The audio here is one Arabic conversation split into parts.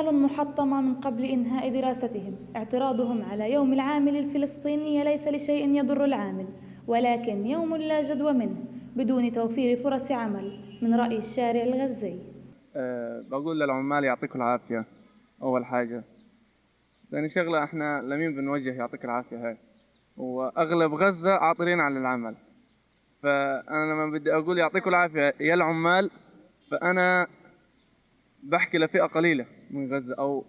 آمال محطمة من قبل إنهاء دراستهم. اعتراضهم على يوم العامل الفلسطيني ليس لشيء يضر العامل، ولكن يوم لا جدوى منه بدون توفير فرص عمل، من رأي الشارع الغزي. بقول للعمال يعطيكم العافية أول حاجة. ثاني شغلة إحنا لمين بنوجه يعطيك العافية هاي، وأغلب غزة عاطلين عن العمل. فأنا لما بدي أقول يعطيكم العافية يا العمال، فأنا بحكي لفئة قليلة من غزة أو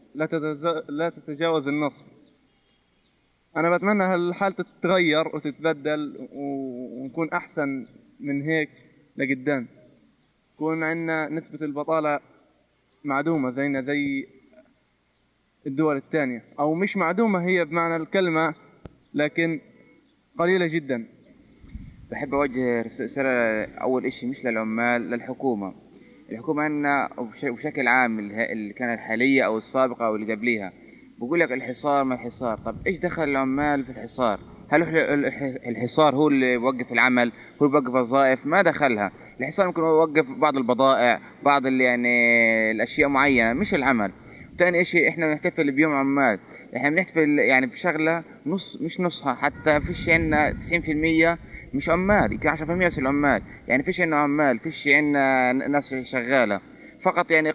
لا تتجاوز النصف. أنا بتمنى هالحالة تتغير وتتبدل ونكون أحسن من هيك لقدام، يكون عندنا نسبة البطالة معدومة زينا زي الدول الثانية، أو مش معدومة هي بمعنى الكلمة، لكن قليلة جدا. بحب أوجه رسالة أول إشي مش للعمال، للحكومة. الحكومة عنا بشكل عام اللي كانت الحالية أو السابقة أو اللي قبليها، بقول لك الحصار ما الحصار. طب إيش دخل العمال في الحصار؟ هل الحصار هو اللي يوقف العمل؟ هو يوقف وظائف؟ ما دخلها. الحصار ممكن يوقف بعض البضائع، بعض يعني الأشياء معينة، مش العمل. تاني إشي إحنا بنحتفل بيوم عمال، إحنا بنحتفل يعني بشغلة نص مش نصها، حتى فيش عنا 90% مش عمال، يمكن 10% بس العمال. يعني فيش عنا عمال، فيش عنا ناس شغالة، فقط يعني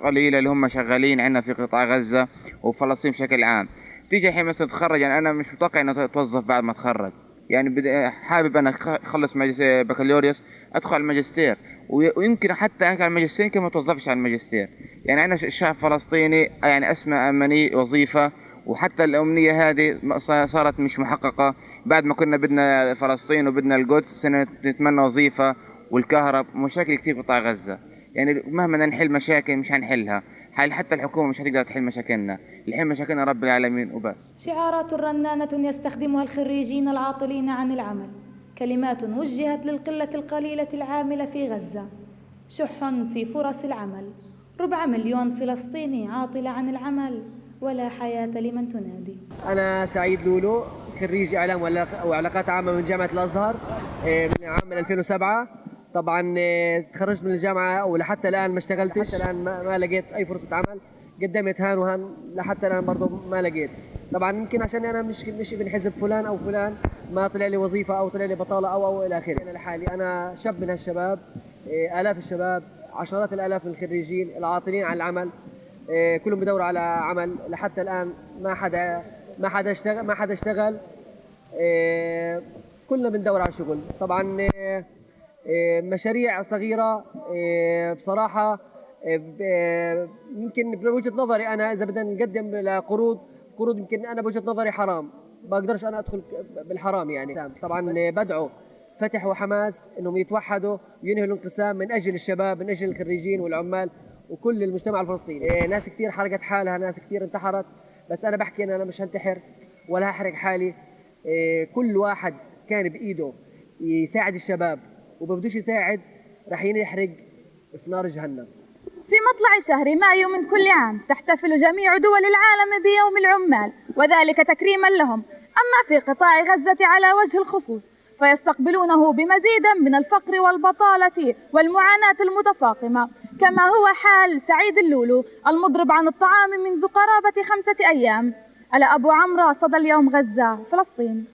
قليلة اللي هم شغالين عنا في قطاع غزة وفلسطين بشكل عام. تيجي الحين مثلا تتخرج، يعني أنا مش متوقع إنه توظف بعد ما أتخرج. يعني حابب أنا أخلص بكالوريوس أدخل على الماجستير، ويمكن حتى على الماجستير يمكن ما توظفش على الماجستير. يعني أنا الشعب الفلسطيني يعني أسمى أمني وظيفة، وحتى الأمنية هذه صارت مش محققة. بعد ما كنا بدنا فلسطين وبدنا القدس نتمنى وظيفة والكهرب، مشاكل كتير في قطاع غزة. يعني مهما نحل مشاكل مش هنحلها، حتى الحكومة مش هتقدر تحل مشاكلنا، الحين مشاكلنا رب العالمين وبس. شعارات رنانة يستخدمها الخريجين العاطلين عن العمل، كلمات وجهت للقلة القليلة العاملة في غزة. شح في فرص العمل، 4 مليون فلسطيني عاطل عن العمل، ولا حياة لمن تنادي. أنا سعيد لولو، خريج إعلام وعلاقات عامة من جامعة الأزهر من عام 2007. طبعا تخرجت من الجامعة ولحتى الآن ما اشتغلتش، حتى الآن ما لقيت أي فرصة عمل. قدمت هان وهان لحتى الآن برضو ما لقيت. طبعا يمكن عشان أنا مش ابن حزب فلان أو فلان، ما طلع لي وظيفة أو طلع لي بطالة أو إلى آخره. أنا لحالي، أنا شاب من هالشباب، آلاف الشباب، عشرات الآلاف من الخريجين العاطلين عن العمل، كلهم بدوروا على عمل. لحتى الآن ما حدا اشتغل. كلنا بندور على شغل. طبعا مشاريع صغيرة بصراحة. يمكن بوجهة نظري أنا إذا بدنا نقدم لقروض، يمكن أنا بوجهة نظري حرام، ما أقدرش أنا أدخل بالحرام. يعني طبعا بدعو فتح وحماس إنهم يتوحدوا وينهوا الانقسام من أجل الشباب، من أجل الخريجين والعمال وكل المجتمع الفلسطيني. ناس كتير حرقت حالها، ناس كتير انتحرت، بس أنا بحكي أنا مش هنتحر ولا هحرق حالي. كل واحد كان بإيده يساعد الشباب وبدوش يساعد راح ينحرق في نار جهنم. في مطلع شهر مايو من كل عام تحتفل جميع دول العالم بيوم العمال، وذلك تكريما لهم. أما في قطاع غزة على وجه الخصوص فيستقبلونه بمزيد من الفقر والبطالة والمعاناة المتفاقمة، كما هو حال سعيد اللولو المضرب عن الطعام منذ قرابة 5 أيام. على أبو عمرو، صدى اليوم، غزة، فلسطين.